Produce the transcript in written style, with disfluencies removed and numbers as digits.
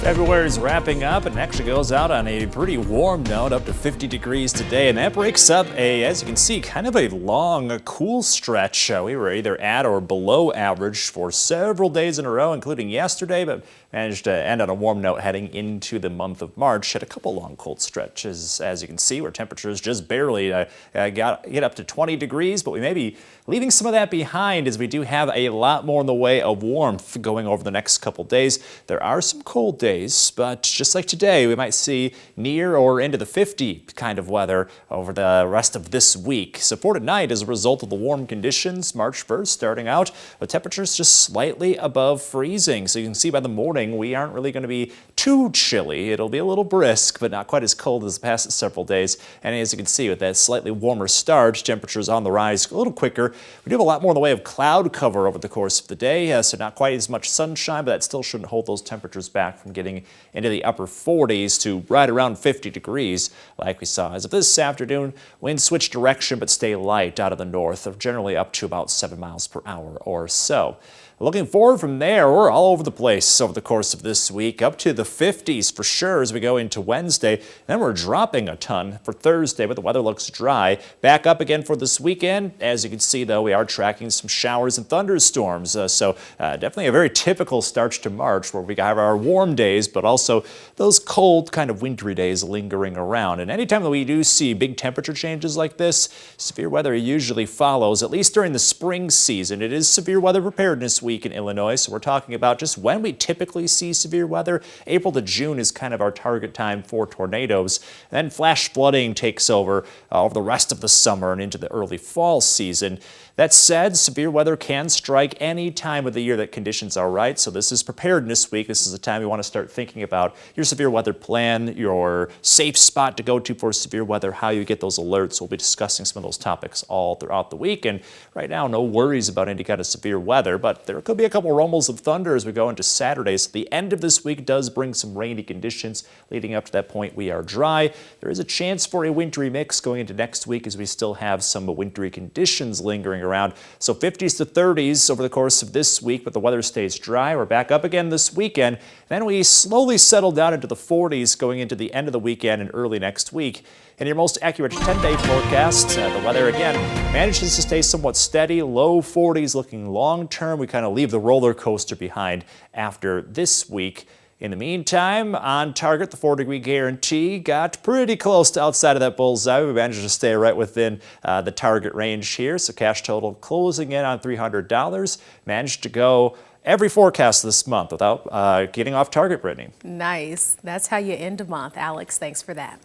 February is wrapping up and actually goes out on a pretty warm note, up to 50 degrees today, and that breaks up as you can see, kind of a long, cool stretch. We were either at or below average for several days in a row, including yesterday, but managed to end on a warm note heading into the month of March. Had a couple long cold stretches, as you can see, where temperatures just barely get up to 20 degrees, but we may be leaving some of that behind as we do have a lot more in the way of warmth going over the next couple days. There are some cold days, but just like today, we might see near or into the 50 kind of weather over the rest of this week. So for tonight, as a result of the warm conditions, March 1st starting out, the temperatures just slightly above freezing. So you can see by the morning, we aren't really going to be too chilly. It'll be a little brisk, but not quite as cold as the past several days. And as you can see, with that slightly warmer start, temperatures on the rise a little quicker. We do have a lot more in the way of cloud cover over the course of the day, so not quite as much sunshine, but that still shouldn't hold those temperatures back from getting into the upper 40s to right around 50 degrees like we saw. As of this afternoon, winds switch direction but stay light out of the north, generally up to about 7 miles per hour or so. Looking forward from there, we're all over the place over the course of this week, up to the 50s for sure as we go into Wednesday. Then we're dropping a ton for Thursday, but the weather looks dry. Back up again for this weekend. As you can see, though, we are tracking some showers and thunderstorms. So definitely a very typical start to March where we have our warm days, but also those cold kind of wintry days lingering around. And anytime that we do see big temperature changes like this, severe weather usually follows, at least during the spring season. It is Severe Weather Preparedness Week in Illinois, so we're talking about just when we typically see severe weather. April to June is kind of our target time for tornadoes. And then flash flooding takes over the rest of the summer and into the early fall season. That said, severe weather can strike any time of the year that conditions are right, so this is Preparedness Week. This is the time you want to start thinking about your severe weather plan, your safe spot to go to for severe weather, how you get those alerts. We'll be discussing some of those topics all throughout the week, and right now, no worries about any kind of severe weather, but there could be a couple rumbles of thunder as we go into Saturday. So the end of this week does bring some rainy conditions. Leading up to that point, we are dry. There is a chance for a wintry mix going into next week as we still have some wintry conditions lingering around. So 50s to 30s over the course of this week, but the weather stays dry. We're back up again this weekend. Then we slowly settle down into the 40s going into the end of the weekend and early next week. In your most accurate 10-day forecast, the weather again manages to stay somewhat steady, low 40s looking long term. We kind of leave the roller coaster behind after this week. In the meantime, on target, the 4-degree guarantee got pretty close to outside of that bullseye. We managed to stay right within the target range here. So cash total closing in on $300. Managed to go every forecast this month without getting off target, Brittany. Nice. That's how you end a month. Alex, thanks for that.